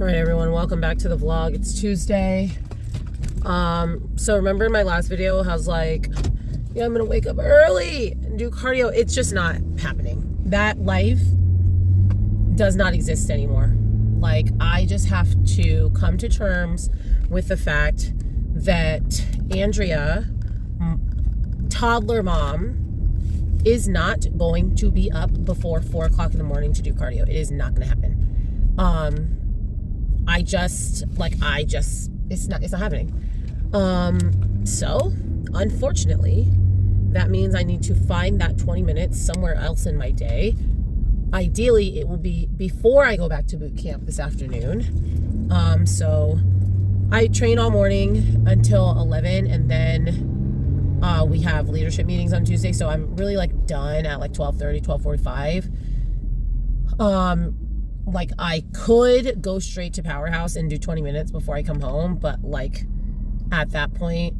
All right, everyone, welcome back to the vlog. It's Tuesday. So remember in my last video, I was like, yeah, I'm gonna wake up early and do cardio. It's just not happening. That life does not exist anymore. Like, I just have to come to terms with the fact that Andrea, toddler mom, is not going to be up before 4 o'clock in the morning to do cardio. It is not gonna happen. It's not happening. So unfortunately, that means I need to find that 20 minutes somewhere else in my day. Ideally, it will be before I go back to boot camp this afternoon. So I train all morning until 11, and then we have leadership meetings on Tuesday. So I'm really like done at like 12:30, 12:45. Like, I could go straight to Powerhouse and do 20 minutes before I come home, but like at that point,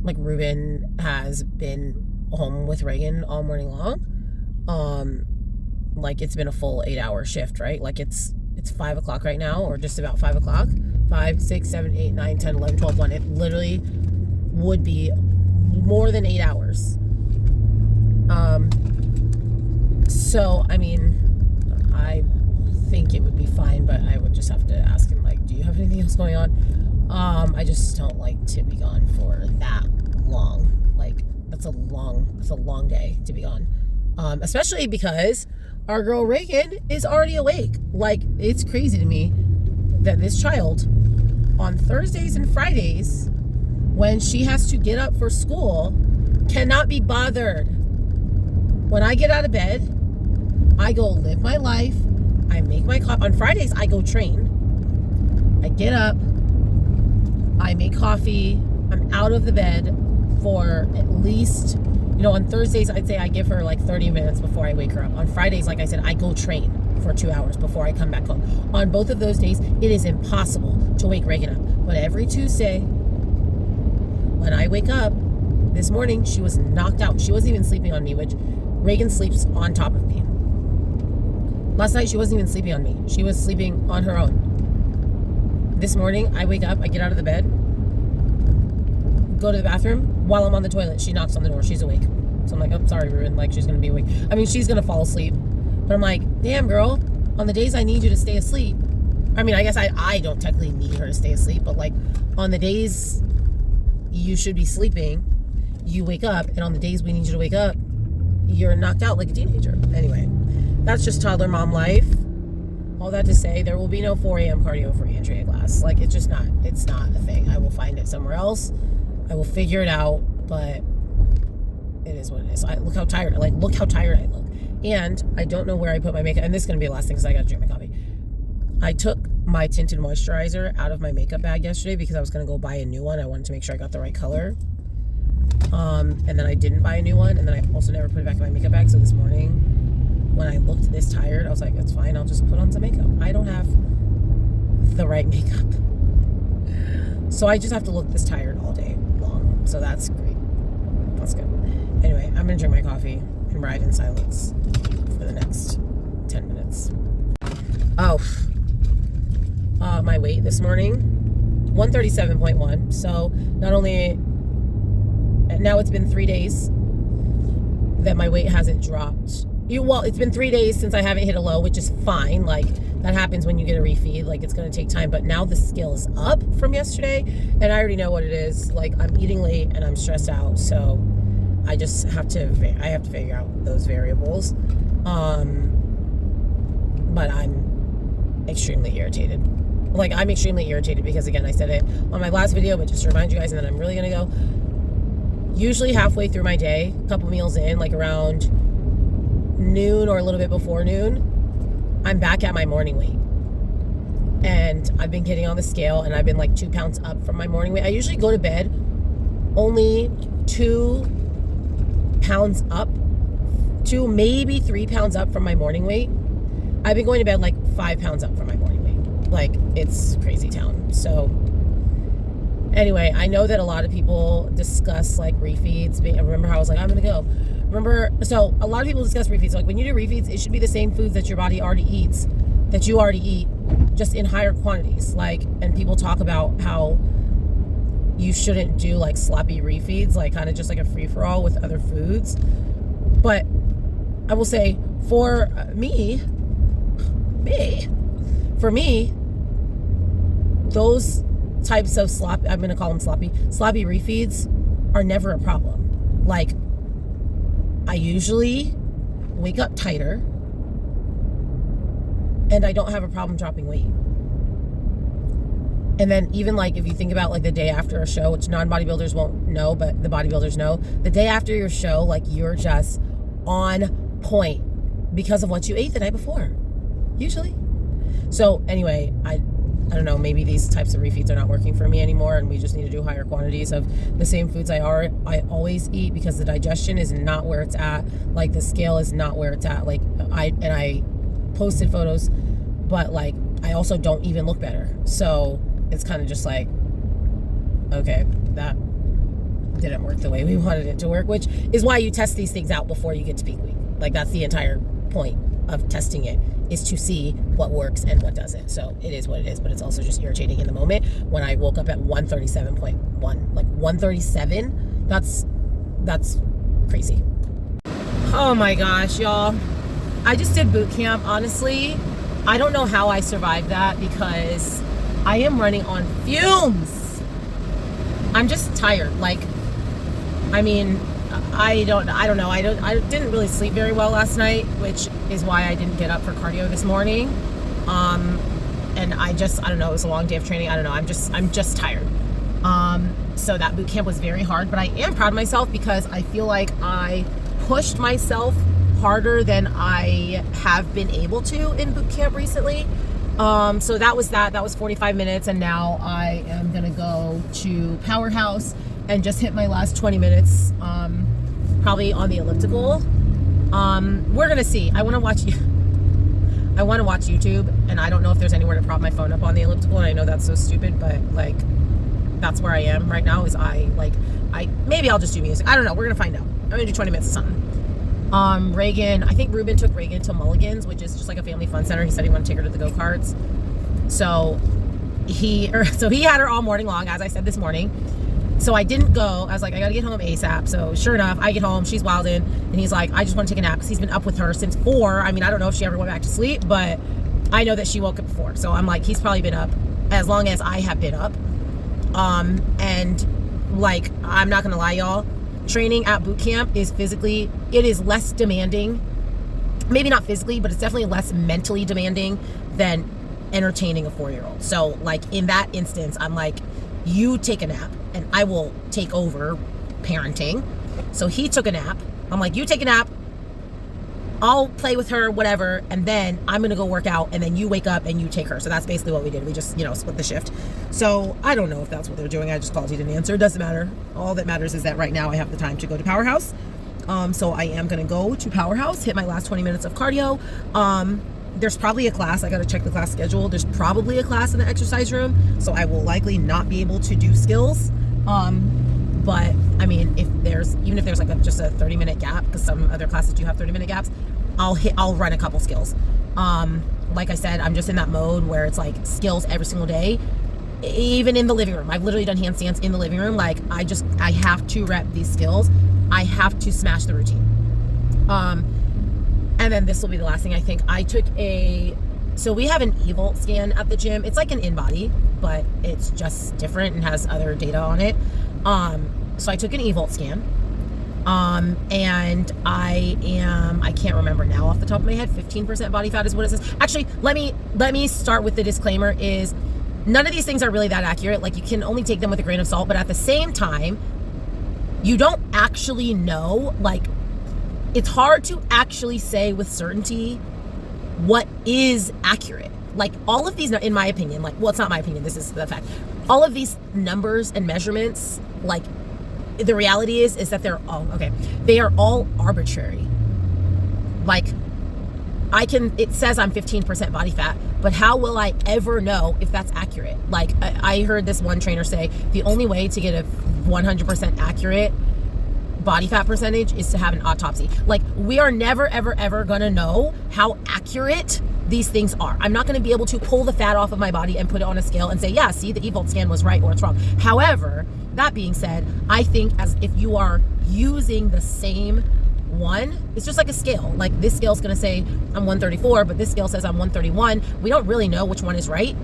like, Ruben has been home with Reagan all morning long. Like, it's been a full 8-hour shift, right? Like, it's 5 o'clock right now, or just about 5 o'clock. 5, 6, 7, 8, 9, 10, 11, 12, 1. It literally would be more than 8 hours. So I mean, I think it would be fine, but I would just have to ask him, like, do you have anything else going on? I just don't like to be gone for that long. Like, that's a long day to be gone. Especially because our girl Reagan is already awake. Like, it's crazy to me that this child on Thursdays and Fridays, when she has to get up for school, cannot be bothered. When I get out of bed, I go live my life. I make my coffee. On Fridays, I go train. I get up. I make coffee. I'm out of the bed for at least, on Thursdays, I'd say I give her like 30 minutes before I wake her up. On Fridays, like I said, I go train for 2 hours before I come back home. On both of those days, it is impossible to wake Reagan up. But every Tuesday, when I wake up, this morning, she was knocked out. She wasn't even sleeping on me, which Reagan sleeps on top of me. Last night, she wasn't even sleeping on me. She was sleeping on her own. This morning, I wake up, I get out of the bed, go to the bathroom. While I'm on the toilet, she knocks on the door. She's awake. So I'm like, oh, sorry, Ruben. Like, she's going to be awake. I mean, she's going to fall asleep. But I'm like, damn, girl, on the days I need you to stay asleep. I mean, I guess I don't technically need her to stay asleep, but like, on the days you should be sleeping, you wake up. And on the days we need you to wake up, you're knocked out like a teenager. Anyway, that's just toddler mom life. All that to say, there will be no 4 a.m. cardio for Andrea Glass. Like, it's not a thing. I will find it somewhere else. I will figure it out, but it is what it is. Look how tired I look. And I don't know where I put my makeup. And this is going to be the last thing because I got to drink my coffee. I took my tinted moisturizer out of my makeup bag yesterday because I was going to go buy a new one. I wanted to make sure I got the right color. And then I didn't buy a new one. And then I also never put it back in my makeup bag. So this morning, when I looked this tired, I was like, that's fine. I'll just put on some makeup. I don't have the right makeup. So I just have to look this tired all day long. So that's great. That's good. Anyway, I'm going to drink my coffee and ride in silence for the next 10 minutes. My weight this morning, 137.1. So not only, now it's been 3 days that my weight hasn't dropped. Well, it's been 3 days since I haven't hit a low, which is fine. Like, that happens when you get a refeed. Like, it's going to take time. But now the scale is up from yesterday, and I already know what it is. Like, I'm eating late, and I'm stressed out. So I just have to figure out those variables. But I'm extremely irritated. Like, I'm extremely irritated because, again, I said it on my last video, but just to remind you guys, and then I'm really going to go. Usually halfway through my day, a couple meals in, like around noon or a little bit before noon, I'm back at my morning weight. And I've been getting on the scale, and I've been like 2 pounds up from my morning weight. I usually go to bed only 2 pounds up, 2, maybe 3 pounds up from my morning weight. I've been going to bed like 5 pounds up from my morning weight. Like, it's crazy town. So anyway, I know that a lot of people discuss like refeeds. Remember how I was like, I'm going to go. So a lot of people discuss refeeds. Like, when you do refeeds, it should be the same foods that your body already eats, that you already eat, just in higher quantities. Like, and people talk about how you shouldn't do like sloppy refeeds, like kind of just like a free-for-all with other foods. But I will say for me, those types of sloppy, I'm going to call them sloppy refeeds are never a problem. Like, I usually wake up tighter and I don't have a problem dropping weight. And then even like if you think about like the day after a show, which non-bodybuilders won't know, but the bodybuilders know, the day after your show, like you're just on point because of what you ate the night before, usually. So anyway, I don't know, maybe these types of refeeds are not working for me anymore and we just need to do higher quantities of the same foods I always eat, because the digestion is not where it's at. Like the scale is not where it's at. Like I posted photos, but like I also don't even look better. So it's kind of just like, okay, that didn't work the way we wanted it to work, which is why you test these things out before you get to peak week. Like that's the entire point of testing it, is to see what works and what doesn't. So it is what it is, but it's also just irritating in the moment. When I woke up at 137.1, like 137, that's crazy. Oh my gosh, y'all. I just did boot camp. Honestly, I don't know how I survived that, because I am running on fumes. I'm just tired. Like, I mean, I don't know. I didn't really sleep very well last night, which is why I didn't get up for cardio this morning. And I don't know, it was a long day of training. I don't know. I'm just tired. So that boot camp was very hard, but I am proud of myself because I feel like I pushed myself harder than I have been able to in boot camp recently. So that was 45 minutes, and now I am gonna go to Powerhouse and just hit my last 20 minutes, probably on the elliptical. We're gonna see. I want to watch YouTube, and I don't know if there's anywhere to prop my phone up on the elliptical, and I know that's so stupid, but like that's where I am right now. Is maybe I'll just do music. I don't know. We're gonna find out. I'm gonna do 20 minutes of something. Reagan, I think Ruben took Reagan to Mulligan's, which is just like a family fun center. He said he wanted to take her to the go-karts. So he had her all morning long, as I said this morning. So I didn't go. I was like, I gotta get home ASAP. So sure enough, I get home, she's wildin', and he's like, I just want to take a nap, because he's been up with her since 4. I mean, I don't know if she ever went back to sleep, but I know that she woke up before. So I'm like, he's probably been up as long as I have been up. And like, I'm not gonna lie, y'all, training at boot camp is less demanding. Maybe not physically, but it's definitely less mentally demanding than entertaining a 4-year-old. So like in that instance, I'm like, you take a nap and I will take over parenting. So he took a nap. I'm like, you take a nap, I'll play with her, whatever, and then I'm gonna go work out, and then you wake up and you take her. So that's basically what we did. We just, split the shift. So I don't know if that's what they're doing. I just called, he didn't answer. It doesn't matter. All that matters is that right now I have the time to go to Powerhouse. So I am gonna go to Powerhouse, hit my last 20 minutes of cardio. There's probably a class. I gotta check the class schedule. There's probably a class in the exercise room, so I will likely not be able to do skills. But I mean, even if there's like just a 30-minute gap, because some other classes do have 30-minute gaps, I'll run a couple skills. Like I said, I'm just in that mode where it's like skills every single day, even in the living room. I've literally done handstands in the living room. Like I have to rep these skills. I have to smash the routine. And then this will be the last thing I think. So we have an EVOLT scan at the gym. It's like an in-body, but it's just different and has other data on it. So I took an EVOLT scan. And I can't remember now off the top of my head, 15% body fat is what it says. Actually, let me start with the disclaimer is none of these things are really that accurate. Like, you can only take them with a grain of salt, but at the same time, you don't actually know, like, it's hard to actually say with certainty what is accurate. Like, all of these, in my opinion, like, well, it's not my opinion, this is the fact. All of these numbers and measurements, like, the reality is that they are all arbitrary. Like, it says I'm 15% body fat, but how will I ever know if that's accurate? Like, I heard this one trainer say the only way to get a 100% accurate body fat percentage is to have an autopsy. Like, we are never, ever, ever gonna know how accurate these things are. I'm not going to be able to pull the fat off of my body and put it on a scale and say, yeah, see, the EVOLT scan was right or it's wrong. However, that being said, I think as if you are using the same one, it's just like a scale. Like this scale is going to say I'm 134, but this scale says I'm 131. We don't really know which one is right.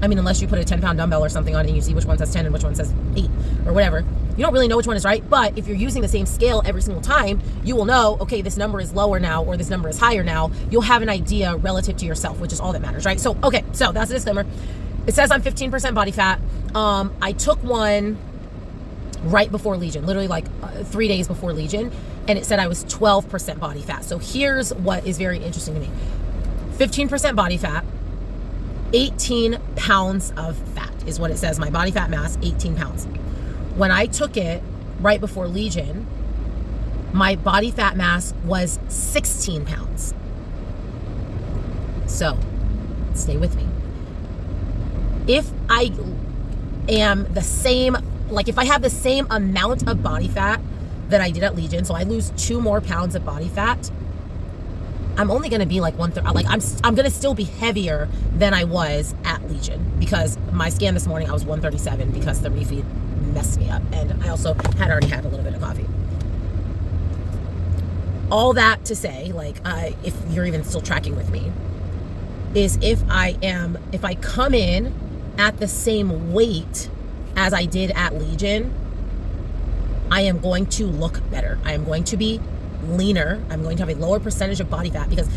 I mean, unless you put a 10-pound dumbbell or something on it and you see which one says 10 and which one says 8 or whatever. You don't really know which one is right, but if you're using the same scale every single time, you will know, okay, this number is lower now or this number is higher now. You'll have an idea relative to yourself, which is all that matters, right? So, okay, so that's a disclaimer. It says I'm 15% body fat. I took one right before Legion, literally like 3 days before Legion, and it said I was 12% body fat. So here's what is very interesting to me. 15% body fat, 18 pounds of fat is what it says. My body fat mass, 18 pounds. When I took it right before Legion, my body fat mass was 16 pounds. So stay with me. If I am the same, like if I have the same amount of body fat that I did at Legion, so I lose 2 more pounds of body fat, I'm only going to be like 1/3, like I'm going to still be heavier than I was at Legion, because my scan this morning, I was 137 because the refeed messed me up. And I also had already had a little bit of coffee. All that to say, like, if you're even still tracking with me, is if I come in at the same weight as I did at Legion, I am going to look better. I am going to be leaner. I'm going to have a lower percentage of body fat because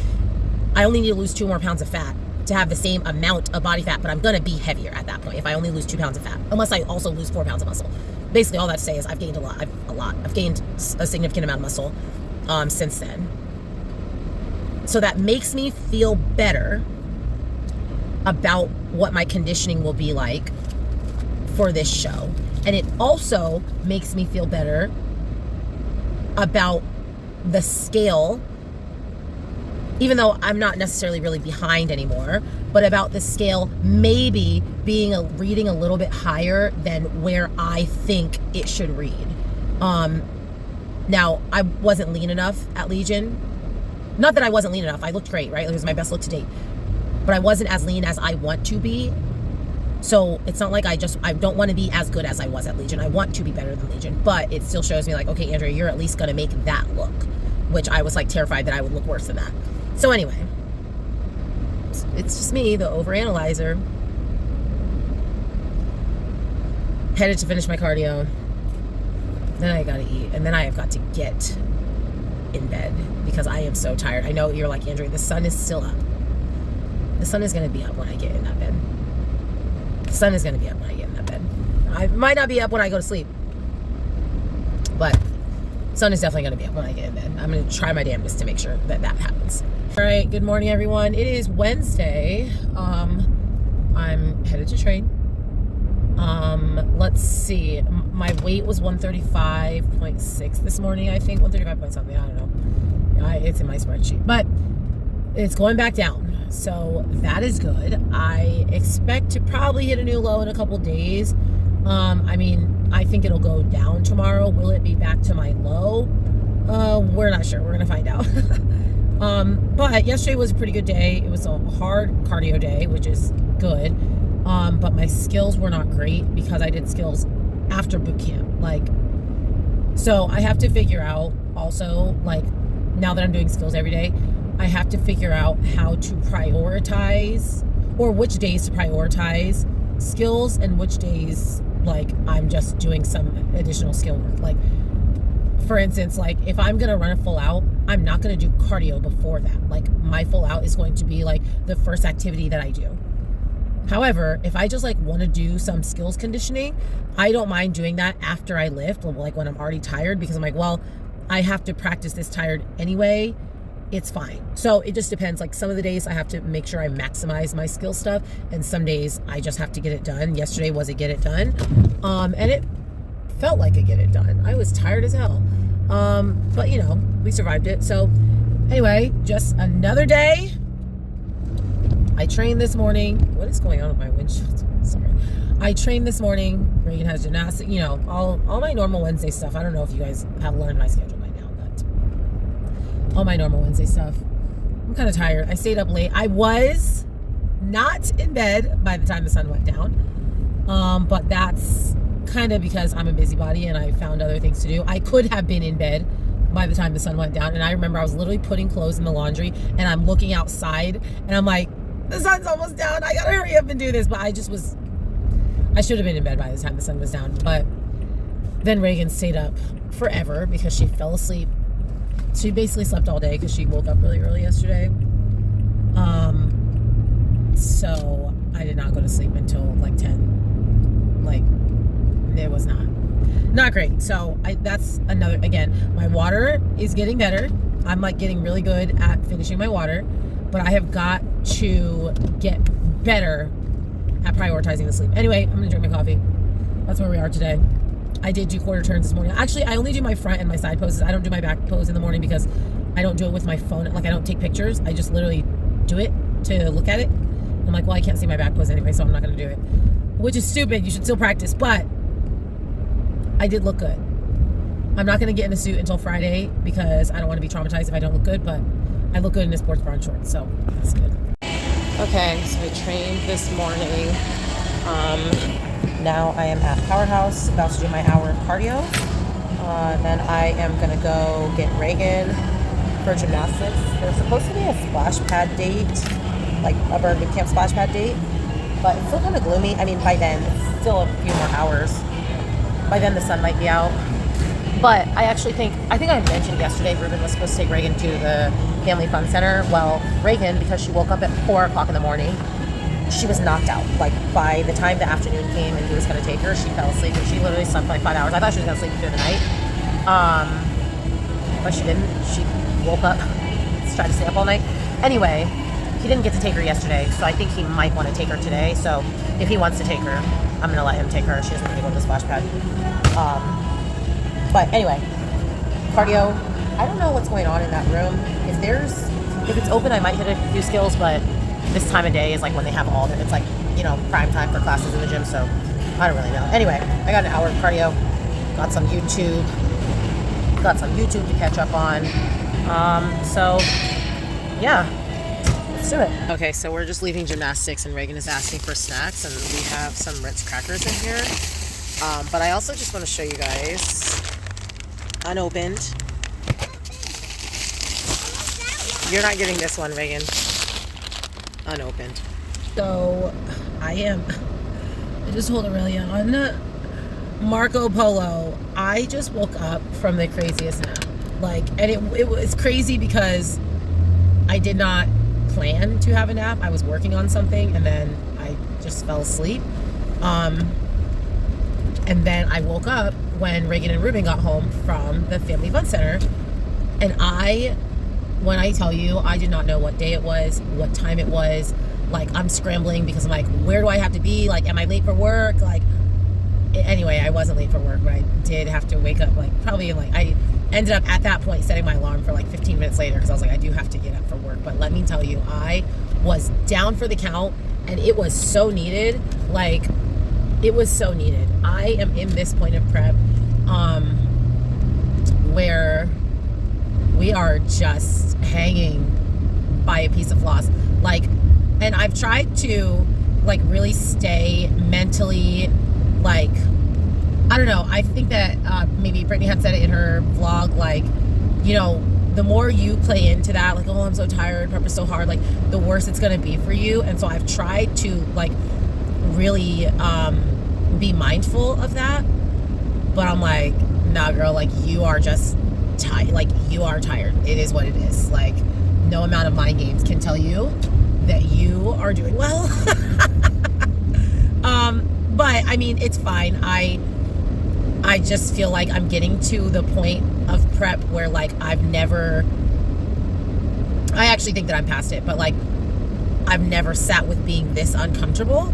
I only need to lose 2 more pounds of fat to have the same amount of body fat, but I'm going to be heavier at that point if I only lose 2 pounds of fat, unless I also lose 4 pounds of muscle. Basically, all that to say is I've gained a lot. I've gained a significant amount of muscle since then. So that makes me feel better about what my conditioning will be like for this show. And it also makes me feel better about the scale, even though I'm not necessarily really behind anymore, but about the scale maybe being reading a little bit higher than where I think it should read. Now, I wasn't lean enough at Legion. Not that I wasn't lean enough. I looked great, right? It was my best look to date. But I wasn't as lean as I want to be. So it's not like I don't want to be as good as I was at Legion. I want to be better than Legion, but it still shows me like, okay, Andrea, you're at least going to make that look, which I was like terrified that I would look worse than that. So anyway, it's just me, the overanalyzer. Headed to finish my cardio. Then I got to eat, and then I have got to get in bed because I am so tired. I know you're like, Andrea, the sun is still up. The sun is going to be up when I get in that bed. The sun is going to be up when I get in that bed. I might not be up when I go to sleep, but sun is definitely going to be up when I get in bed. I'm going to try my damnedest to make sure that that happens. All right, good morning, everyone. It is Wednesday. I'm headed to train. Let's see. My weight was 135.6 this morning, I think. 135 point something. I don't know. It's in my spreadsheet, but it's going back down. So that is good. I expect to probably hit a new low in a couple days. I mean, I think it'll go down tomorrow. Will it be back to my low? We're not sure. We're going to find out. But yesterday was a pretty good day. It was a hard cardio day, which is good. But my skills were not great because I did skills after boot camp. So I have to figure out also, now that I'm doing skills every day, I have to figure out how to prioritize, or which days to prioritize skills and which days, I'm just doing some additional skill work. For instance, if I'm going to run a full out, I'm not going to do cardio before that. My full out is going to be the first activity that I do. However, if I just want to do some skills conditioning, I don't mind doing that after I lift, when I'm already tired, because I'm well, I have to practice this tired anyway. It's fine. So it just depends. Some of the days I have to make sure I maximize my skill stuff, and some days I just have to get it done. Yesterday was a get it done. And it felt like a get it done. I was tired as hell. But we survived it. So anyway, just another day. I trained this morning. What is going on with my windshield? Sorry. I trained this morning. Reagan has gymnastics, all my normal Wednesday stuff. I don't know if you guys have learned my schedule by now, but all my normal Wednesday stuff. I'm kind of tired. I stayed up late. I was not in bed by the time the sun went down. But that's kind of because I'm a busybody and I found other things to do. I could have been in bed by the time the sun went down. And I remember I was literally putting clothes in the laundry and I'm looking outside and I'm like, the sun's almost down. I gotta hurry up and do this. But I should have been in bed by the time the sun was down. But then Reagan stayed up forever because she fell asleep. She basically slept all day because she woke up really early yesterday. So I did not go to sleep until like 10. Like, it was not great. So that's another, again, my water is getting better. I'm like getting really good at finishing my water, but I have got to get better at prioritizing the sleep. Anyway, I'm gonna drink my coffee. That's where we are today. I did do quarter turns this morning. Actually, I only do my front and my side poses. I don't do my back pose in the morning because I don't do it with my phone. Like, I don't take pictures. I just literally do it to look at it. I'm like, well, I can't see my back pose anyway, so I'm not gonna do it. Which is stupid. You should still practice, but I did look good. I'm not gonna get in a suit until Friday because I don't want to be traumatized if I don't look good, but I look good in a sports bra and shorts, so that's good. Okay, so I trained this morning. Now I am at Powerhouse, about to do my hour of cardio. Then I am gonna go get Reagan for gymnastics. There's supposed to be a splash pad date, like a burn boot camp splash pad date, but it's still kind of gloomy. I mean, by then, it's still a few more hours. By then the sun might be out. But I think I mentioned yesterday Ruben was supposed to take Reagan to the Family Fun Center. Well, Reagan, because she woke up at 4 o'clock in the morning, she was knocked out. Like, by the time the afternoon came and he was going to take her, she fell asleep and she literally slept for like 5 hours. I thought she was going to sleep through the night. But she didn't. She woke up, tried to stay up all night. Anyway, he didn't get to take her yesterday, so I think he might want to take her today. So if he wants to take her, I'm going to let him take her. She doesn't need to go to the splash pad. But anyway, cardio. I don't know what's going on in that room. If it's open, I might hit a few skills, but this time of day is like when they have all it's like, prime time for classes in the gym, so I don't really know. Anyway, I got an hour of cardio, got some YouTube to catch up on. So yeah, let's do it. Okay, so we're just leaving gymnastics and Reagan is asking for snacks and we have some Ritz crackers in here. But I also just want to show you guys unopened. You're not getting this one, Reagan. Unopened. So I just told Aurelia on Marco Polo, I just woke up from the craziest nap. And it was crazy because I did not plan to have a nap. I was working on something and then I just fell asleep. And then I woke up when Reagan and Ruben got home from the Family Fun Center. And when I tell you, I did not know what day it was, what time it was. I'm scrambling because I'm like, where do I have to be? Am I late for work? Anyway, I wasn't late for work, but I did have to wake up, I ended up at that point setting my alarm for 15 minutes later because I was like, I do have to get up for work. But let me tell you, I was down for the count and it was so needed. It was so needed. I am in this point of prep where we are just hanging by a piece of floss. And I've tried to really stay mentally I don't know. I think that maybe Brittany had said it in her vlog, the more you play into that, oh, I'm so tired, prep is so hard, the worse it's gonna be for you. And so I've tried to really be mindful of that, but I'm like, nah girl, you are just tired. You are tired. It is what it is. No amount of mind games can tell you that you are doing well. But I mean, it's fine. I just feel like I'm getting to the point of prep where I actually think that I'm past it, but I've never sat with being this uncomfortable.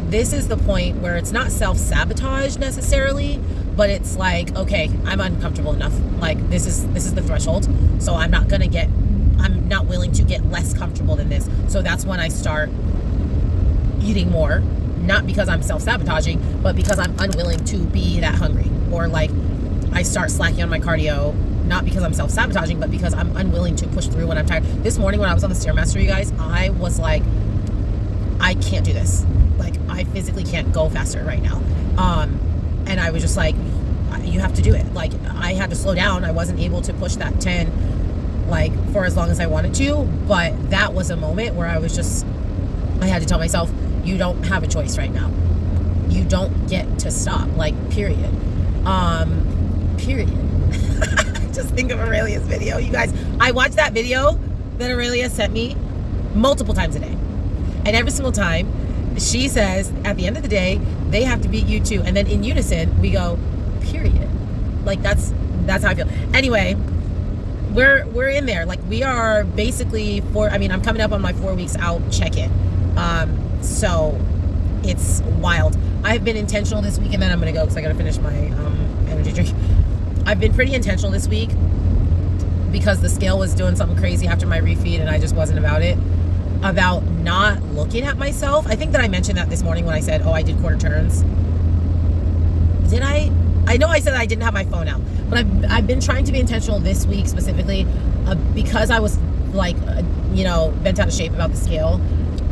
This is the point where it's not self-sabotage necessarily, but it's okay, I'm uncomfortable enough. This is the threshold. So I'm not willing to get less comfortable than this. So that's when I start eating more, not because I'm self-sabotaging, but because I'm unwilling to be that hungry. Or I start slacking on my cardio not because I'm self-sabotaging, but because I'm unwilling to push through when I'm tired. This morning when I was on the Stairmaster, you guys, I was like, I can't do this. Like, I physically can't go faster right now. And I was just like, you have to do it. Like, I had to slow down. I wasn't able to push that 10 like for as long as I wanted to, but that was a moment where I was just, I had to tell myself, you don't have a choice right now. You don't get to stop, like, period. Period. Just think of Aurelia's video, you guys. I watched that video that Aurelia sent me multiple times a day. And every single time she says, at the end of the day, they have to beat you too. And then in unison, we go, period. Like, that's how I feel. Anyway, we're in there. Like, we are basically I'm coming up on my 4 weeks out check-in. So it's wild. I've been intentional this week, and then I'm going to go because I got to finish my energy drink. I've been pretty intentional this week because the scale was doing something crazy after my refeed, and I just wasn't about it. About not looking at myself. I think that I mentioned that this morning when I said, I did quarter turns. Did I? I know I said I didn't have my phone out, but I've been trying to be intentional this week specifically because I was like, bent out of shape about the scale.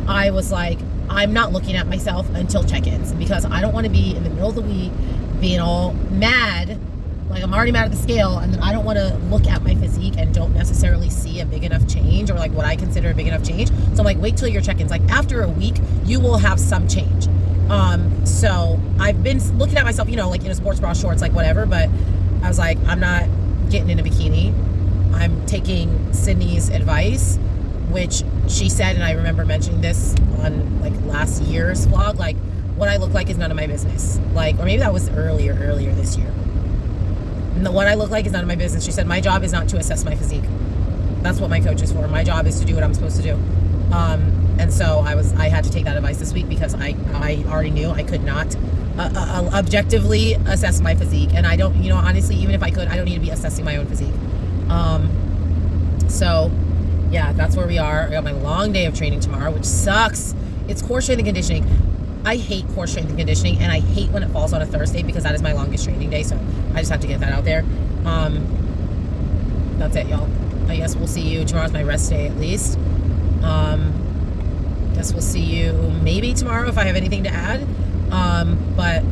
I was like, I'm not looking at myself until check-ins because I don't want to be in the middle of the week being all mad. Like, I'm already mad at the scale, and then I don't want to look at my physique and don't necessarily see a big enough change or like what I consider a big enough change. So I'm like, wait till your check-ins. Like, after a week, you will have some change. So I've been looking at myself, like in a sports bra, shorts, like whatever, but I was like, I'm not getting in a bikini. I'm taking Sydney's advice, which she said, and I remember mentioning this on like last year's vlog, like, what I look like is none of my business. Like, or maybe that was earlier this year. What I look like is none of my business. She said, my job is not to assess my physique. That's what my coach is for. My job is to do what I'm supposed to do. And so I had to take that advice this week because I already knew I could not objectively assess my physique. And I don't, honestly, even if I could, I don't need to be assessing my own physique. So yeah, that's where we are. I got my long day of training tomorrow, which sucks. It's core strength and conditioning. I hate core strength and conditioning, and I hate when it falls on a Thursday because that is my longest training day, so I just have to get that out there. That's it, y'all. I guess we'll see you. Tomorrow's my rest day, at least. Guess we'll see you maybe tomorrow if I have anything to add. But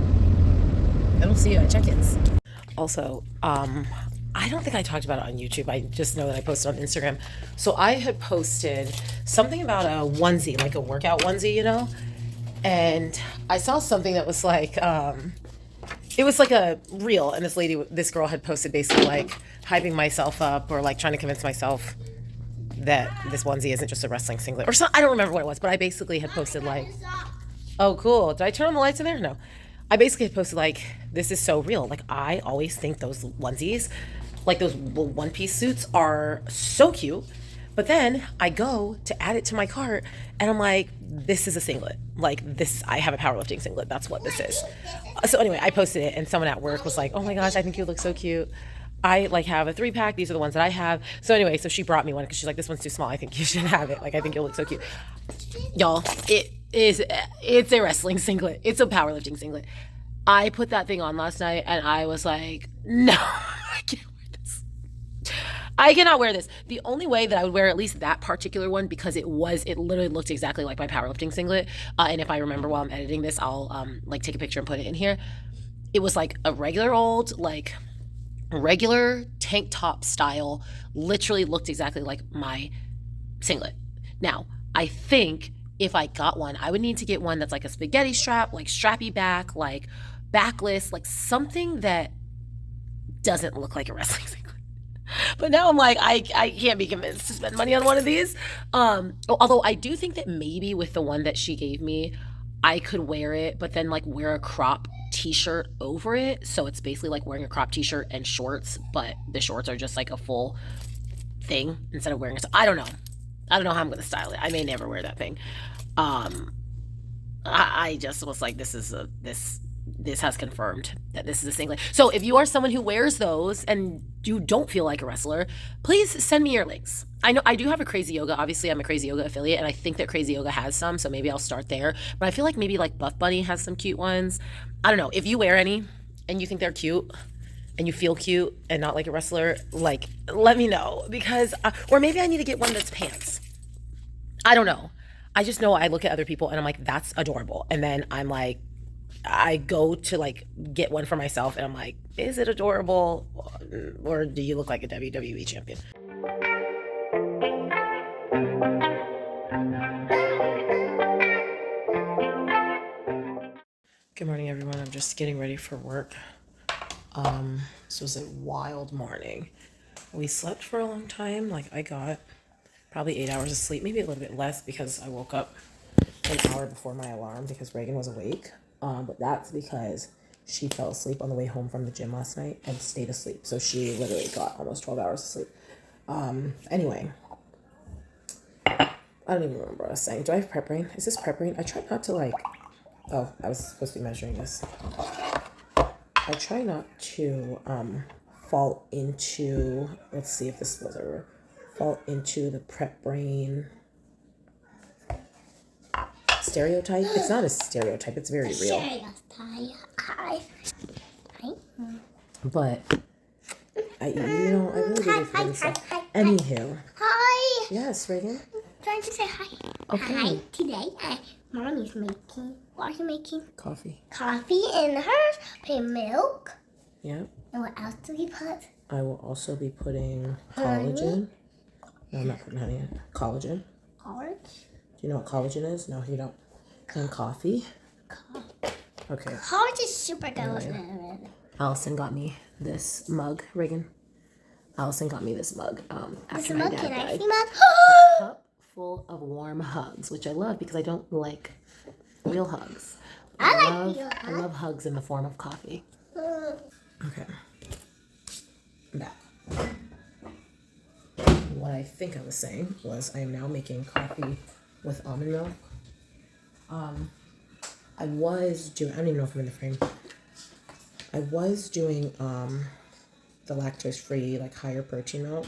then we'll see you at check-ins. Also, I don't think I talked about it on YouTube. I just know that I posted on Instagram. So I had posted something about a onesie, like a workout onesie, and I saw something that was like, it was like a reel, and this girl had posted basically like hyping myself up or like trying to convince myself that this onesie isn't just a wrestling singlet or something. I don't remember what it was, but I basically had posted like, oh, cool. Did I turn on the lights in there? No. I basically had posted like, this is so real. Like, I always think those onesies, like those one-piece suits, are so cute. But then I go to add it to my cart and I'm like, this is a singlet. Like, this, I have a powerlifting singlet. That's what this is. So anyway, I posted it and someone at work was like, oh my gosh, I think you look so cute. I like have a 3-pack. These are the ones that I have. So anyway, so she brought me one because she's like, this one's too small. I think you should have it. Like, I think you'll look so cute. Y'all, it's a wrestling singlet. It's a powerlifting singlet. I put that thing on last night and I was like, no, I can't wear this. I cannot wear this. The only way that I would wear at least that particular one, because it literally looked exactly like my powerlifting singlet. And if I remember while I'm editing this, I'll like take a picture and put it in here. It was like a regular tank top style, literally looked exactly like my singlet. Now, I think if I got one, I would need to get one that's like a spaghetti strap, like strappy back, like backless, like something that doesn't look like a wrestling singlet. But now I'm like, I can't be convinced to spend money on one of these. Although I do think that maybe with the one that she gave me, I could wear it, but then like wear a crop t-shirt over it. So it's basically like wearing a crop t-shirt and shorts, but the shorts are just like a full thing instead of wearing it. So I don't know how I'm going to style it. I may never wear that thing. I just was like, this has confirmed that this is a singlet. So if you are someone who wears those and you don't feel like a wrestler, please send me your links. I know I do have a Crazy Yoga. Obviously, I'm a Crazy Yoga affiliate, and I think that Crazy Yoga has some, so maybe I'll start there. But I feel like maybe like Buff Bunny has some cute ones. I don't know. If you wear any and you think they're cute, and you feel cute and not like a wrestler, like, let me know. Because, or maybe I need to get one that's pants. I don't know. I just know I look at other people and I'm like, that's adorable. And then I'm like, I go to like get one for myself and I'm like, is it adorable? Or do you look like a WWE champion? Good morning, everyone. I'm just getting ready for work. This was a wild morning. We slept for a long time. Like, I got probably 8 hours of sleep, maybe a little bit less because I woke up an hour before my alarm because Reagan was awake. But that's because she fell asleep on the way home from the gym last night and stayed asleep. So she literally got almost 12 hours of sleep. Anyway, I don't even remember what I was saying. Do I have prep brain? Is this prep brain? I try not to like, oh, I was supposed to be measuring this. I try not to fall into, let's see if this goes over, fall into the prep brain stereotype. It's not a stereotype, it's very real. But I really do for myself. Anywho. Hi. Yes, Reagan. I'm trying to say hi. Okay. Hi. Today, Mommy's making. What are you making? Coffee. Coffee in hers. Putting milk. Yep. And what else do we put? I will also be putting Honey? collagen. No, I'm not putting honey in. Collagen. Collagen. Do you know what collagen is? No, you don't. And coffee. Okay. Collagen is super good. Anyway. Allison got me this mug, Reagan. Allison got me this mug after my dad died. A cup full of warm hugs, which I love because I don't like real hugs. I love hugs in the form of coffee. Okay. Back. What I think I was saying was I am now making coffee with almond milk. I was doing, I don't even know if I'm in the frame. I was doing the lactose-free, like higher protein milk.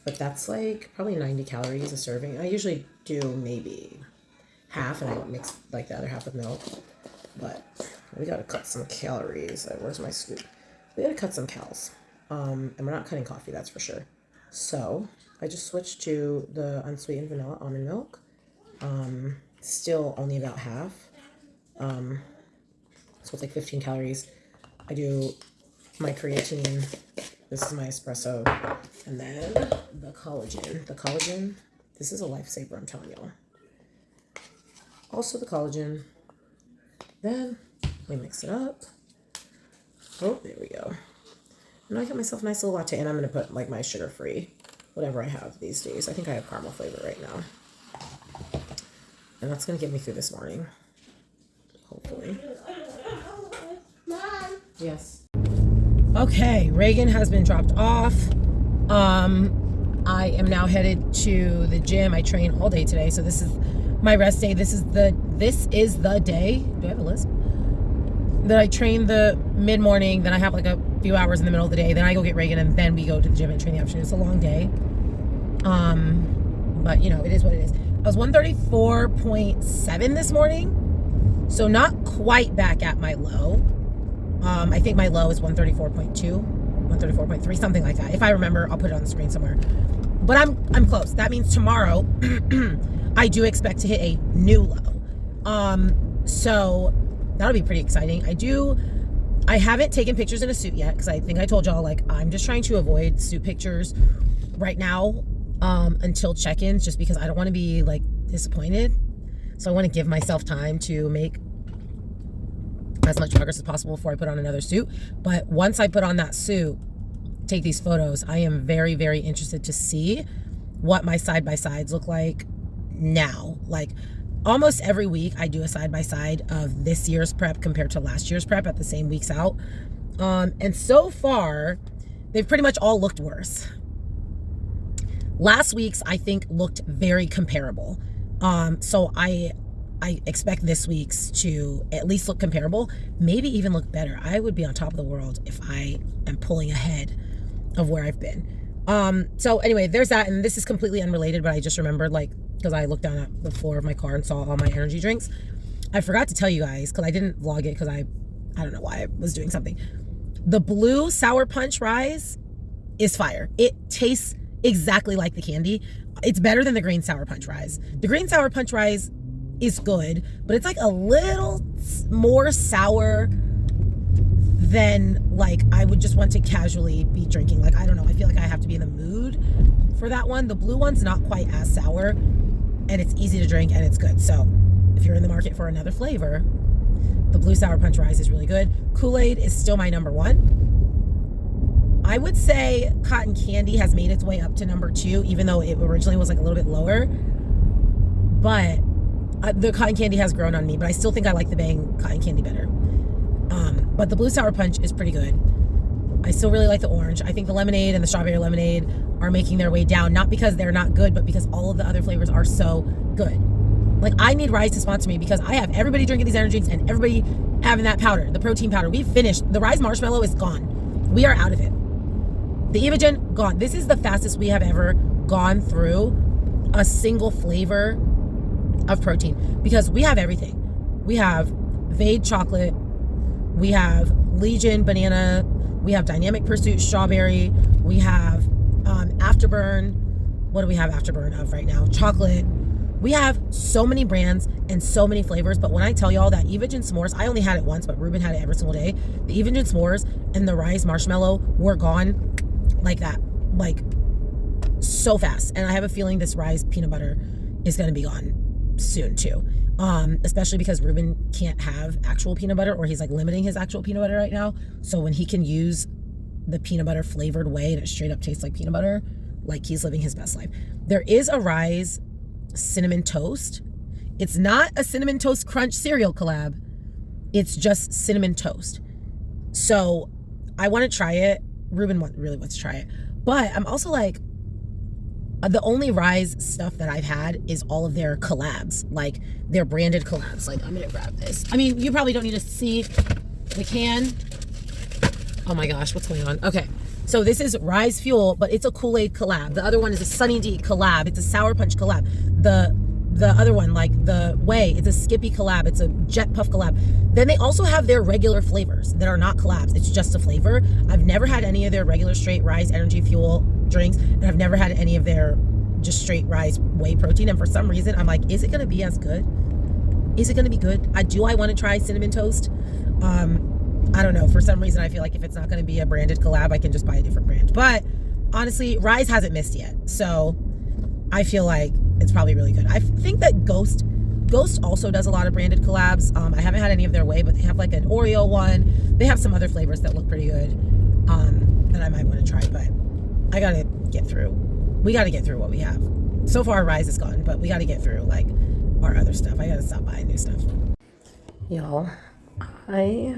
But that's like probably 90 calories a serving. I usually do maybe half and I mix like the other half with milk. But we gotta cut some calories. Where's my scoop? We gotta cut some calories. And we're not cutting coffee, that's for sure. So I just switched to the unsweetened vanilla almond milk. Still only about half. So it's like 15 calories. I do my creatine. This is my espresso. And then the collagen. The collagen, this is a lifesaver, I'm telling y'all. Also the collagen. Then we mix it up. Oh, there we go. And I got myself a nice little latte. And I'm going to put like my sugar-free, whatever I have these days. I think I have caramel flavor right now. And that's going to get me through this morning. Hopefully. Mom. Yes. Okay, Reagan has been dropped off. I am now headed to the gym. I train all day today, so this is my rest day. This is the day. Do I have a list? That I train the mid-morning, then I have like a few hours in the middle of the day, then I go get Reagan, and then we go to the gym and train the afternoon. It's a long day. But you know, it is what it is. I was 134.7 this morning, so not quite back at my low. I think my low is 134.2, 134.3, something like that. If I remember, I'll put it on the screen somewhere. But I'm close. That means tomorrow I do expect to hit a new low. So that'll be pretty exciting. I haven't taken pictures in a suit yet because I think I told y'all, like, I'm just trying to avoid suit pictures right now until check-ins, just because I don't want to be like disappointed. So I want to give myself time to make as much progress as possible before I put on another suit. But once I put on that suit, take these photos, I am very, very interested to see what my side-by-sides look like now. Like, almost every week I do a side-by-side of this year's prep compared to last year's prep at the same weeks out. And so far, they've pretty much all looked worse. Last week's, I think, looked very comparable. So I expect this week's to at least look comparable, maybe even look better. I would be on top of the world if I am pulling ahead of where I've been. So anyway, there's that. And this is completely unrelated, but I just remembered, like, because I looked down at the floor of my car and saw all my energy drinks. I forgot to tell you guys, because I didn't vlog it because I don't know why I was doing something. The blue Sour Punch Rise is fire. It tastes exactly like the candy. It's better than the green Sour Punch Rise. The green Sour Punch Rise is good, but it's like a little more sour than like I would just want to casually be drinking. Like, I don't know, I feel like I have to be in the mood for that one. The blue one's not quite as sour, and it's easy to drink, and it's good. So if you're in the market for another flavor, the blue Sour Punch Rise is really good. Kool-Aid is still my number one. I would say cotton candy has made its way up to number 2, even though it originally was like a little bit lower. But the cotton candy has grown on me, but I still think I like the Bang cotton candy better. But the blue Sour Punch is pretty good. I still really like the orange. I think the lemonade and the strawberry lemonade are making their way down, not because they're not good, but because all of the other flavors are so good. Like, I need Rise to sponsor me because I have everybody drinking these energy drinks and everybody having that powder, the protein powder. We've finished. The Rise marshmallow is gone. We are out of it. The Evogen, gone. This is the fastest we have ever gone through a single flavor of protein because we have everything. We have Vade chocolate. We have Legion banana. We have Dynamic Pursuit strawberry. We have Afterburn. What do we have Afterburn of right now? Chocolate. We have so many brands and so many flavors, but when I tell y'all that Evogen s'mores, I only had it once, but Ruben had it every single day. The Evogen s'mores and the Rise marshmallow were gone like that, like so fast. And I have a feeling this Rise peanut butter is going to be gone soon too. Especially because Ruben can't have actual peanut butter, or he's like limiting his actual peanut butter right now. So when he can use the peanut butter flavored way and it straight up tastes like peanut butter, like he's living his best life. There is a Rise cinnamon toast. It's not a cinnamon toast crunch cereal collab. It's just cinnamon toast. So I want to try it. Ruben really wants to try it. But I'm also like, the only Rise stuff that I've had is all of their collabs, like their branded collabs. Like, I'm gonna grab this. I mean, you probably don't need to see the can. Oh my gosh, what's going on? Okay, so this is Rise Fuel, but it's a Kool-Aid collab. The other one is a Sunny D collab. It's a Sour Punch collab. The other one, like the Way, it's a Skippy collab. It's a Jet Puff collab. Then they also have their regular flavors that are not collabs. It's just a flavor. I've never had any of their regular straight Rise Energy Fuel drinks, and I've never had any of their just straight Rise whey protein. And for some reason, I'm like, is it going to be as good? Is it going to be good? I want to try cinnamon toast. I don't know. For some reason, I feel like if it's not going to be a branded collab, I can just buy a different brand. But honestly, Rise hasn't missed yet. So I feel like it's probably really good. I think that Ghost also does a lot of branded collabs. I haven't had any of their way, but they have like an Oreo one. They have some other flavors that look pretty good that I might want to try. But I got to get through. We got to get through what we have. So far, Rise is gone, but we got to get through like our other stuff. I got to stop buying new stuff. Y'all, I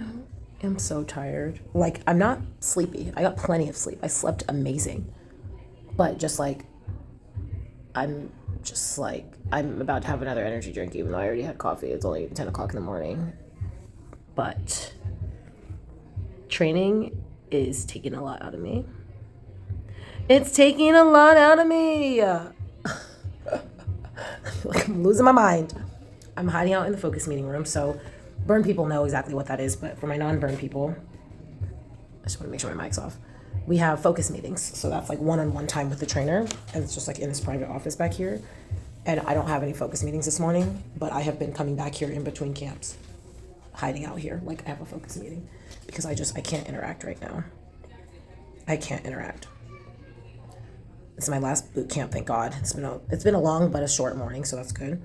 am so tired. Like, I'm not sleepy. I got plenty of sleep. I slept amazing. But just like, I'm about to have another energy drink, even though I already had coffee. It's only 10 o'clock in the morning. But training is taking a lot out of me. It's taking a lot out of me. I feel like I'm losing my mind. I'm hiding out in the focus meeting room, so burn people know exactly what that is, but for my non-burn people, I just want to make sure my mic's off. We have focus meetings, so that's like one-on-one time with the trainer, and it's just like in this private office back here. And I don't have any focus meetings this morning, but I have been coming back here in between camps, hiding out here like I have a focus meeting, because I can't interact right now. I can't interact. It's my last boot camp, thank God. It's been a long but a short morning, so that's good.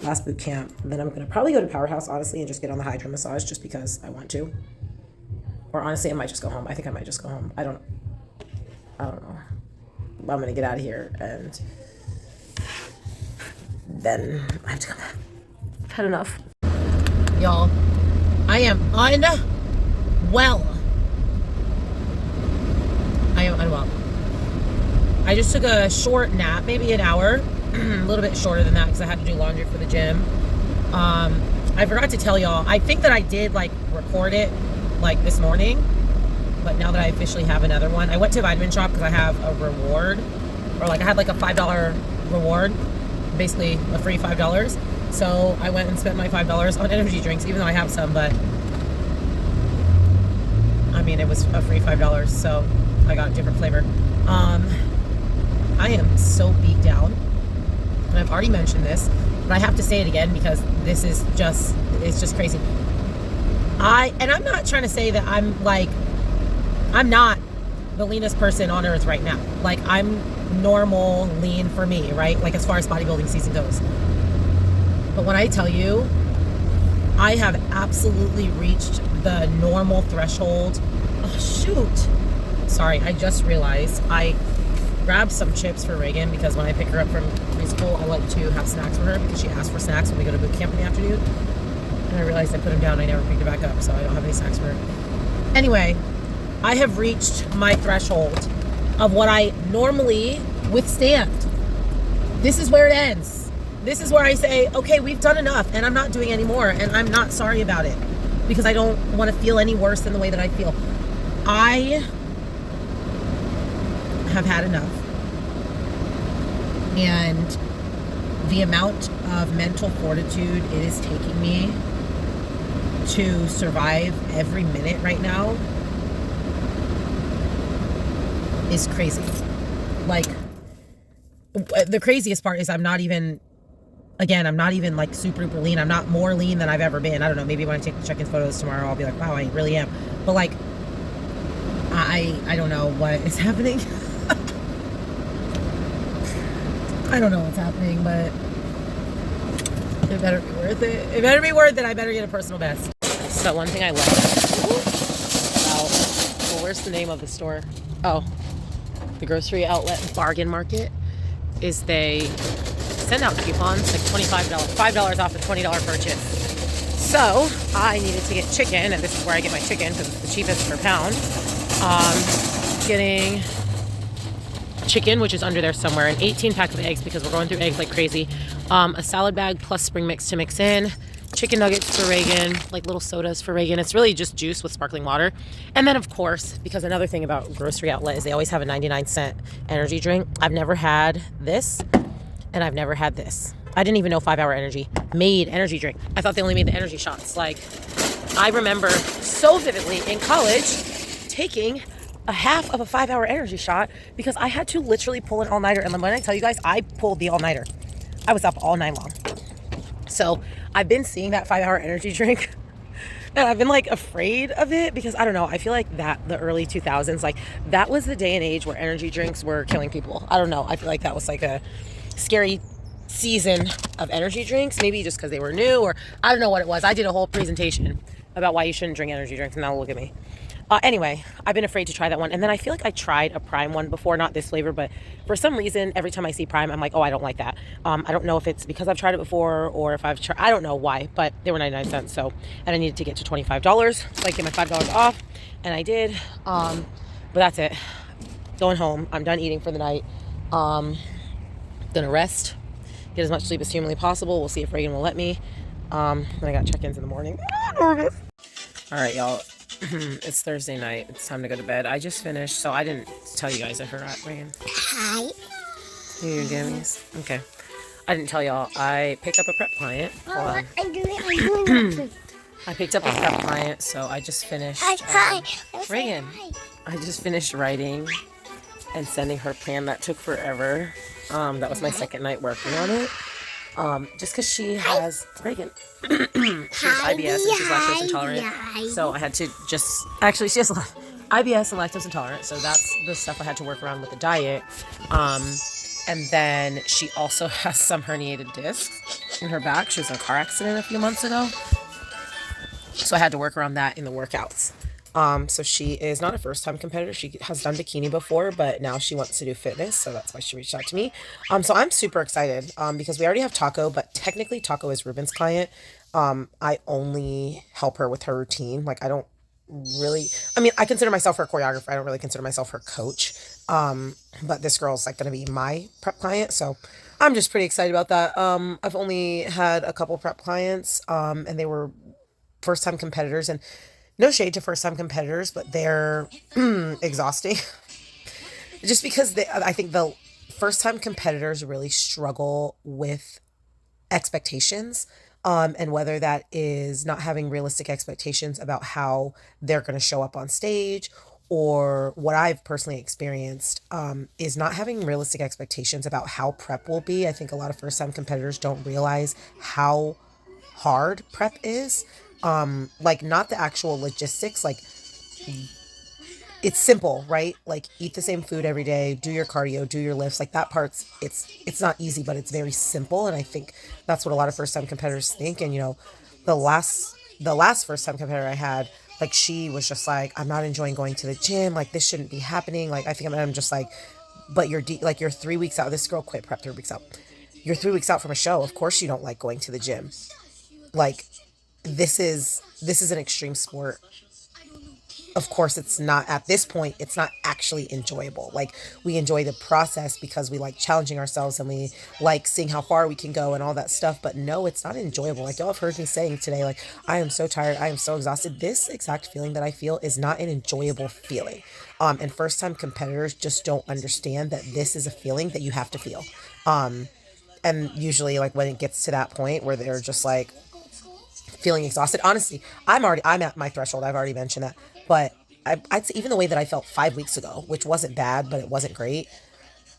Last boot camp. Then I'm gonna probably go to Powerhouse, honestly, and just get on the hydro massage just because I want to. Or honestly, I might just go home. I think I might just go home. I don't know. I'm gonna get out of here, and then I have to come back. I've had enough. Y'all, I am unwell. I am unwell. I just took a short nap, maybe an hour, a little bit shorter than that because I had to do laundry for the gym. I forgot to tell y'all, I think that I did like record it like this morning, but now that I officially have another one, I went to Vitamin Shop because I have a reward, or like I had like a $5 reward, basically a free $5. So I went and spent my $5 on energy drinks, even though I have some, but I mean, it was a free $5, so I got a different flavor. I am so beat down, and I've already mentioned this, but I have to say it again because this is just, it's just crazy. And I'm not trying to say that I'm not the leanest person on earth right now. Like, I'm normal lean for me, right? Like, as far as bodybuilding season goes. But when I tell you, I have absolutely reached the normal threshold. Oh, shoot. Sorry, I just realized I grabbed some chips for Reagan because when I pick her up from preschool, I like to have snacks for her because she asked for snacks when we go to boot camp in the afternoon. And I realized I put them down and I never picked it back up, so I don't have any snacks for her. Anyway, I have reached my threshold of what I normally withstand. This is where it ends. This is where I say, okay, we've done enough and I'm not doing any more, and I'm not sorry about it because I don't want to feel any worse than the way that I feel. I have had enough. And the amount of mental fortitude it is taking me to survive every minute right now is crazy. Like, the craziest part is I'm not even like super lean. I'm not more lean than I've ever been. I don't know, maybe when I take the check-in photos tomorrow, I'll be like, wow, I really am. But like, I don't know what is happening. I don't know what's happening, but it better be worth it. It better be worth it. I better get a personal best. So one thing I love about, well, where's the name of the store? Oh, the grocery outlet bargain market, is they send out coupons, like $5 off a $20 purchase. So I needed to get chicken, and this is where I get my chicken because it's the cheapest per pound. Getting chicken, which is under there somewhere, an 18 pack of eggs because we're going through eggs like crazy, a salad bag plus spring mix to mix in, chicken nuggets for Reagan, like little sodas for Reagan. It's really just juice with sparkling water. And then of course, because another thing about grocery outlet is they always have a 99-cent energy drink. I've never had this, and I've never had this. I didn't even know 5 Hour Energy made energy drink. I thought they only made the energy shots. Like, I remember so vividly in college taking a half of a 5 Hour Energy shot because I had to literally pull an all-nighter. And when I tell you guys, I pulled the all-nighter. I was up all night long. So I've been seeing that 5 Hour Energy drink and I've been like afraid of it because I don't know. I feel like that the early 2000s, like that was the day and age where energy drinks were killing people. I don't know. I feel like that was like a scary season of energy drinks, maybe just because they were new, or I don't know what it was. I did a whole presentation about why you shouldn't drink energy drinks, and now look at me. Anyway, I've been afraid to try that one. And then I feel like I tried a Prime one before, not this flavor, but for some reason, every time I see Prime, I'm like, oh, I don't like that. I don't know if it's because I've tried it before or if I've tried, I don't know why, but they were 99 cents. So, and I needed to get to $25, so I get my $5 off, and I did. But that's it. Going home. I'm done eating for the night. Gonna rest, get as much sleep as humanly possible. We'll see if Reagan will let me. Then I got check-ins in the morning. All right, y'all. It's Thursday night. It's time to go to bed. I just finished, so I didn't tell you guys. I forgot, Reagan. Hi. You gammies? Okay. I didn't tell y'all. I picked up a prep client. Hold on. I'm doing it. I picked up a prep client, so I just finished. Hi. Reagan. I just finished writing and sending her plan. That took forever. That was my second night working on it. Just because she has Reagan. She has IBS and she's lactose intolerant. So I had to actually she has IBS and lactose intolerant. So that's the stuff I had to work around with the diet. And then she also has some herniated discs in her back. She was in a car accident a few months ago. So I had to work around that in the workouts. So she is not a first-time competitor. She has done bikini before, but now she wants to do fitness, so that's why she reached out to me. So I'm super excited because we already have Taco, but technically Taco is Ruben's client. I only help her with her routine. Like, I don't really, I mean, I consider myself her choreographer. I don't really consider myself her coach. But this girl's like going to be my prep client, so I'm just pretty excited about that. I've only had a couple prep clients, and they were first-time competitors, and no shade to first-time competitors, but they're exhausting. Just because I think the first-time competitors really struggle with expectations. And whether that is not having realistic expectations about how they're going to show up on stage, or what I've personally experienced is not having realistic expectations about how prep will be. I think a lot of first time competitors don't realize how hard prep is. Like, not the actual logistics, like it's simple, right? Like, eat the same food every day, do your cardio, do your lifts. Like, that part's, it's not easy, but it's very simple. And I think that's what a lot of first time competitors think. And the last first time competitor I had, like, she was just like, I'm not enjoying going to the gym. Like, this shouldn't be happening. Like, I think I'm just like, but like, you're 3 weeks out. This girl quit prep 3 weeks out. You're 3 weeks out from a show. Of course you don't like going to the gym. Like, this is an extreme sport. Of course, it's not, at this point, it's not actually enjoyable. Like, we enjoy the process because we like challenging ourselves and we like seeing how far we can go and all that stuff. But no, it's not enjoyable. Like, y'all have heard me saying today, like, I am so tired. I am so exhausted. This exact feeling that I feel is not an enjoyable feeling. And first time competitors just don't understand that this is a feeling that you have to feel. And usually, like, when it gets to that point where they're just like, feeling exhausted. Honestly, I'm at my threshold. I've already mentioned that. But I'd say even the way that I felt 5 weeks ago, which wasn't bad, but it wasn't great.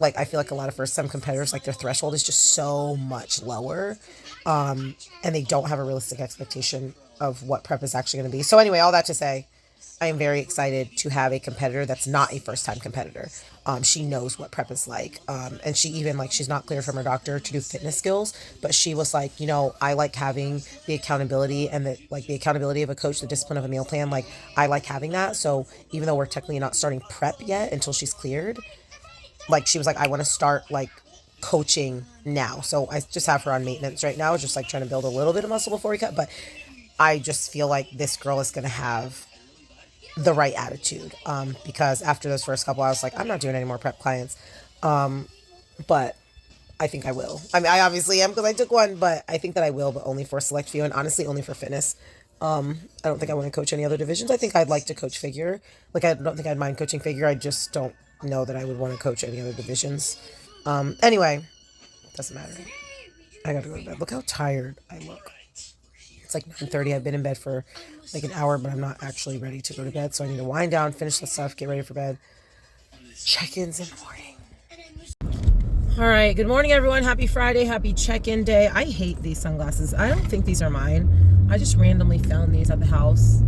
Like, I feel like a lot of first time competitors, like, their threshold is just so much lower. And they don't have a realistic expectation of what prep is actually going to be. So anyway, all that to say, I am very excited to have a competitor that's not a first time competitor. She knows what prep is like. And she even, like, she's not clear from her doctor to do fitness skills, but she was like, I like having the accountability and the accountability of a coach, the discipline of a meal plan. Like, I like having that. So even though we're technically not starting prep yet until she's cleared, like, she was like, I want to start, like, coaching now. So I just have her on maintenance right now, just like trying to build a little bit of muscle before we cut. But I just feel like this girl is going to have the right attitude, because after those first couple, I was like, I'm not doing any more prep clients. But I think I will. I mean, I obviously am because I took one, but I think that I will, but only for a select few, and honestly only for fitness. I don't think I want to coach any other divisions. I think I'd like to coach figure. Like, I don't think I'd mind coaching figure. I just don't know that I would want to coach any other divisions. Anyway, doesn't matter. I gotta go to bed. Look how tired I look. It's like 9:30. I've been in bed for like an hour, but I'm not actually ready to go to bed. So I need to wind down, finish the stuff, get ready for bed. Check-ins in the morning. All right. Good morning, everyone. Happy Friday. Happy check-in day. I hate these sunglasses. I don't think these are mine. I just randomly found these at the house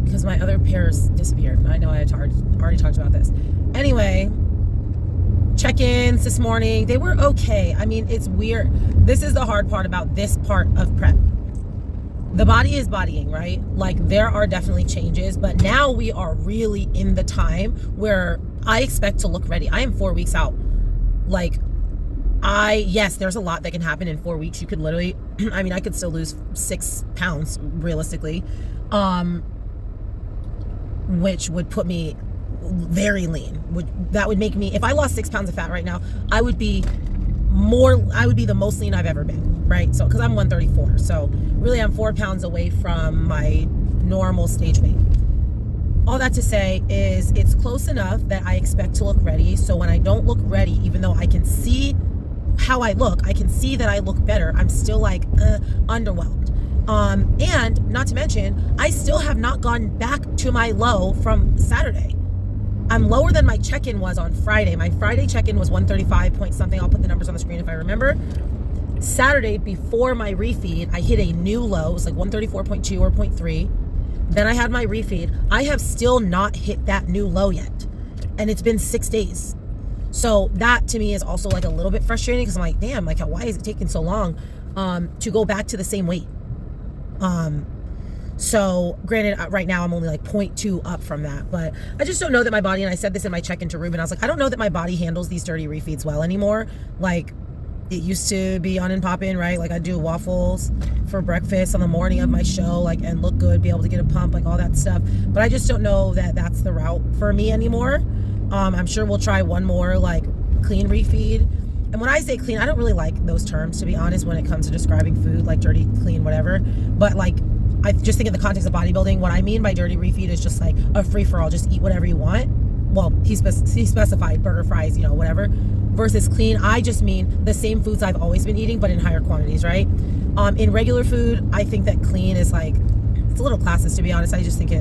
because my other pairs disappeared. I know I had already talked about this. Anyway, check-ins this morning. They were okay. I mean, it's weird. This is the hard part about this part of prep. The body is bodying, right? Like, there are definitely changes, but now we are really in the time where I expect to look ready. I am 4 weeks out. Like, yes, there's a lot that can happen in 4 weeks. You could literally, I mean, I could still lose 6 pounds realistically, which would put me very lean. That would make me, if I lost 6 pounds of fat right now, I would be the most lean I've ever been, right? So, because I'm 134, so really I'm 4 pounds away from my normal stage weight. All that to say is it's close enough that I expect to look ready. So when I don't look ready, even though I can see how I look, I can see that I look better, I'm still like underwhelmed. And not to mention, I still have not gone back to my low from Saturday. I'm lower than my check-in was on Friday. My Friday check-in was 135 point something. I'll put the numbers on the screen if I remember. Saturday, before my refeed, I hit a new low. It was like 134.2 or 0.3. Then I had my refeed. I have still not hit that new low yet. And it's been 6 days. So that to me is also like a little bit frustrating because I'm like, damn, like, why is it taking so long to go back to the same weight? So granted, right now I'm only like 0.2 up from that, but I just don't know that my body, and I said this in my check-in to Ruben, I was like, I don't know that my body handles these dirty refeeds well anymore. Like, it used to be on and pop in, right? Like, I'd do waffles for breakfast on the morning of my show, like, and look good, be able to get a pump, like all that stuff. But I just don't know that that's the route for me anymore. I'm sure we'll try one more like clean refeed. And when I say clean, I don't really like those terms, to be honest, when it comes to describing food, like dirty, clean, whatever. But like, I just think in the context of bodybuilding, what I mean by dirty refeed is just like a free-for-all, just eat whatever you want. Well, he specified burger, fries, whatever. Versus clean, I just mean the same foods I've always been eating, but in higher quantities, right? In regular food, I think that clean is like, it's a little classist, to be honest. I just think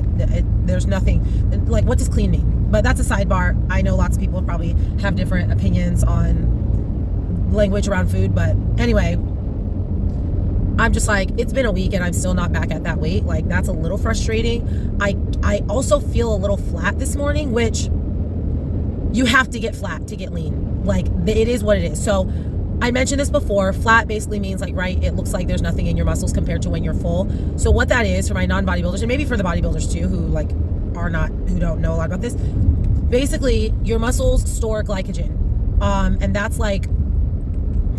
there's nothing, like, what does clean mean? But that's a sidebar. I know lots of people probably have different opinions on language around food, but anyway, I'm just like, it's been a week and I'm still not back at that weight. Like, that's a little frustrating. I also feel a little flat this morning, which you have to get flat to get lean. Like, it is what it is. So I mentioned this before. Flat basically means, like, right, it looks like there's nothing in your muscles compared to when you're full. So what that is for my non-bodybuilders, and maybe for the bodybuilders too, who don't know a lot about this, basically your muscles store glycogen. And that's like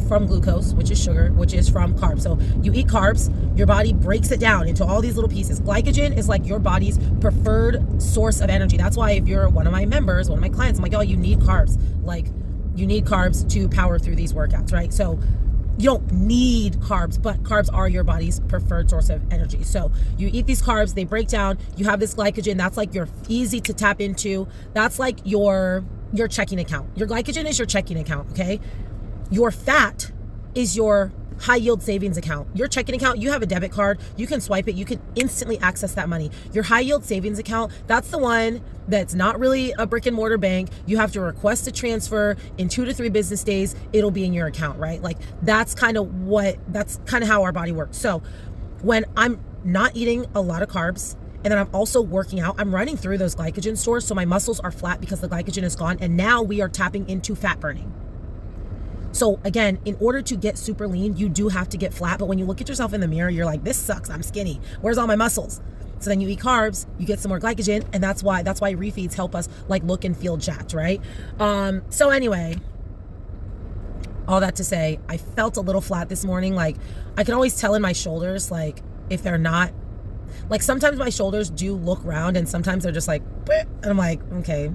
from glucose, which is sugar, which is from carbs. So you eat carbs, your body breaks it down into all these little pieces. Glycogen is like your body's preferred source of energy. That's why if you're one of my members, one of my clients, I'm like, oh, you need carbs. Like, you need carbs to power through these workouts, right? So you don't need carbs, but carbs are your body's preferred source of energy. So you eat these carbs, they break down, you have this glycogen, that's like your easy to tap into. That's like your checking account. Your glycogen is your checking account, okay? Your fat is your high yield savings account. Your checking account, you have a debit card, you can swipe it, you can instantly access that money. Your high yield savings account, that's the one that's not really a brick and mortar bank. You have to request a transfer in 2 to 3 business days, it'll be in your account, right? Like, that's kind of how our body works. So when I'm not eating a lot of carbs, and then I'm also working out, I'm running through those glycogen stores, so my muscles are flat because the glycogen is gone, and now we are tapping into fat burning. So again, in order to get super lean, you do have to get flat. But when you look at yourself in the mirror, you're like, this sucks, I'm skinny. Where's all my muscles? So then you eat carbs, you get some more glycogen, and that's why refeeds help us like look and feel jacked, right? So anyway, all that to say, I felt a little flat this morning. Like, I can always tell in my shoulders, like, if they're not, like, sometimes my shoulders do look round and sometimes they're just like, and I'm like, okay,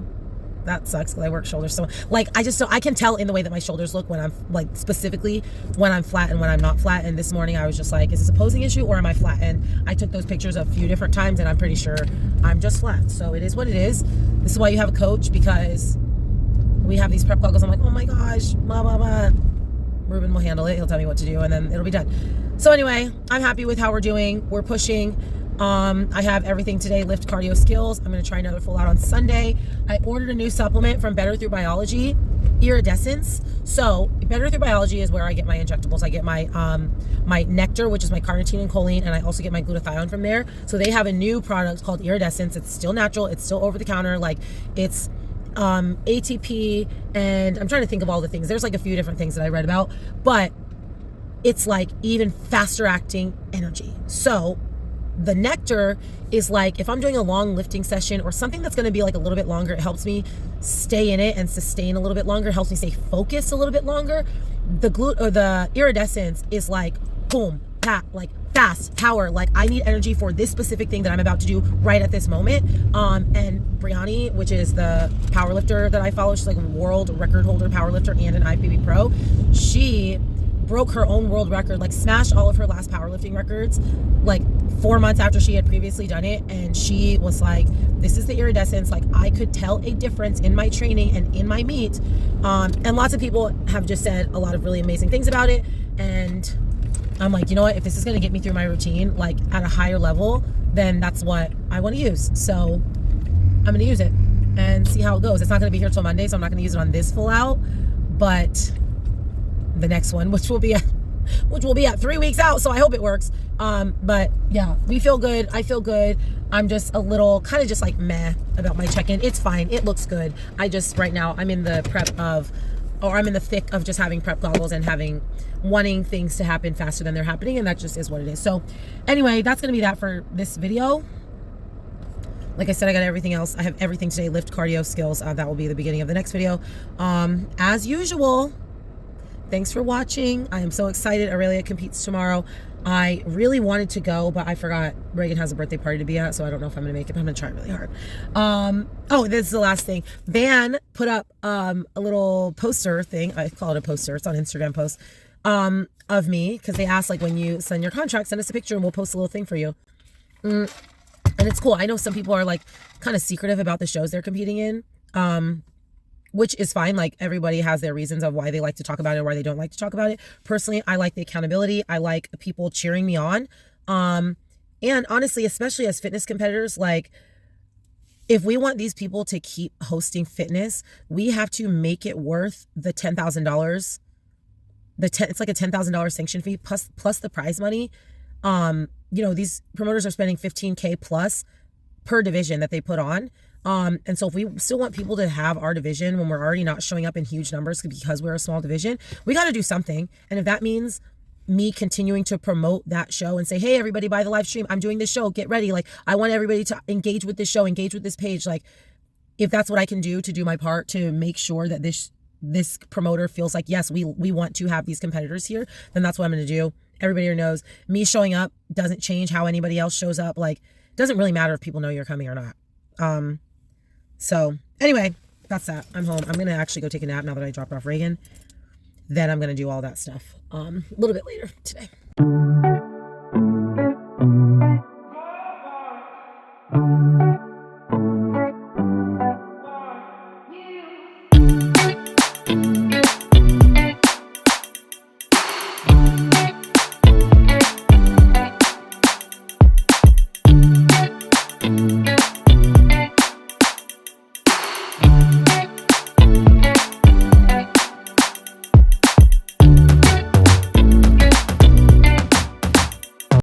that sucks because I work shoulders. So like, I can tell in the way that my shoulders look when I'm like, specifically when I'm flat and when I'm not flat. And this morning I was just like, is this a posing issue or am I flat? And I took those pictures a few different times and I'm pretty sure I'm just flat. So it is what it is. This is why you have a coach, because we have these prep goggles. I'm like, oh my gosh, blah, blah, blah. Ruben will handle it. He'll tell me what to do and then it'll be done. So anyway, I'm happy with how we're doing. We're pushing. I have everything today, lift, cardio, skills. I'm going to try another full out on Sunday. I ordered a new supplement from Better Through Biology, iridescence. So Better Through Biology is where I get my injectables. I get my my nectar, which is my carnitine and choline, and I also get my glutathione from there. So they have a new product called iridescence. It's still natural. It's still over the counter. Like, it's ATP, and I'm trying to think of all the things. There's like a few different things that I read about, but it's like even faster acting energy. So the nectar is like, if I'm doing a long lifting session or something that's going to be like a little bit longer, it helps me stay in it and sustain a little bit longer. It helps me stay focused a little bit longer. The iridescence is like, boom, like fast power. Like, I need energy for this specific thing that I'm about to do right at this moment. And Brianni, which is the power lifter that I follow, she's like a world record holder power lifter and an IFBB pro. She broke her own world record, like smashed all of her last powerlifting records like 4 months after she had previously done it. And she was like, this is the iridescence. Like, I could tell a difference in my training and in my meet. And lots of people have just said a lot of really amazing things about it. And I'm like, you know what, if this is going to get me through my routine, like at a higher level, then that's what I want to use. So I'm going to use it and see how it goes. It's not going to be here till Monday, so I'm not going to use it on this full out, but the next one, which will be at 3 weeks out, so I hope it works. But yeah, we feel good. I feel good. I'm just a little kind of just like meh about my check-in. It's fine. It looks good. I just, right now, I'm in the thick of just having prep goggles and wanting things to happen faster than they're happening, and that just is what it is. So anyway, that's gonna be that for this video. Like I said, I got everything else. I have everything today, lift, cardio, skills. That will be the beginning of the next video. As usual, thanks for watching. I am so excited. Aurelia competes tomorrow. I really wanted to go, but I forgot Reagan has a birthday party to be at, so I don't know if I'm going to make it, but I'm going to try really hard. Oh, this is the last thing. Van put up a little poster thing. I call it a poster. It's on Instagram post of me, because they asked, like, when you send your contract, send us a picture and we'll post a little thing for you. And it's cool. I know some people are like kind of secretive about the shows they're competing in. which is fine. Like everybody has their reasons of why they like to talk about it or why they don't like to talk about it. Personally, I like the accountability. I like people cheering me on. And honestly, especially as fitness competitors, like if we want these people to keep hosting fitness, we have to make it worth the $10,000. It's like a $10,000 sanction fee plus the prize money. These promoters are spending $15K plus per division that they put on. And so if we still want people to have our division when we're already not showing up in huge numbers because we're a small division, we got to do something. And if that means me continuing to promote that show and say, hey, everybody, buy the live stream, I'm doing this show, get ready. Like, I want everybody to engage with this show, engage with this page. Like, if that's what I can do to do my part to make sure that this promoter feels like, yes, we want to have these competitors here, then that's what I'm going to do. Everybody here knows me showing up doesn't change how anybody else shows up. Like, it doesn't really matter if people know you're coming or not. So anyway, that's that. I'm home. I'm going to actually go take a nap now that I dropped off Reagan. Then I'm going to do all that stuff a little bit later today.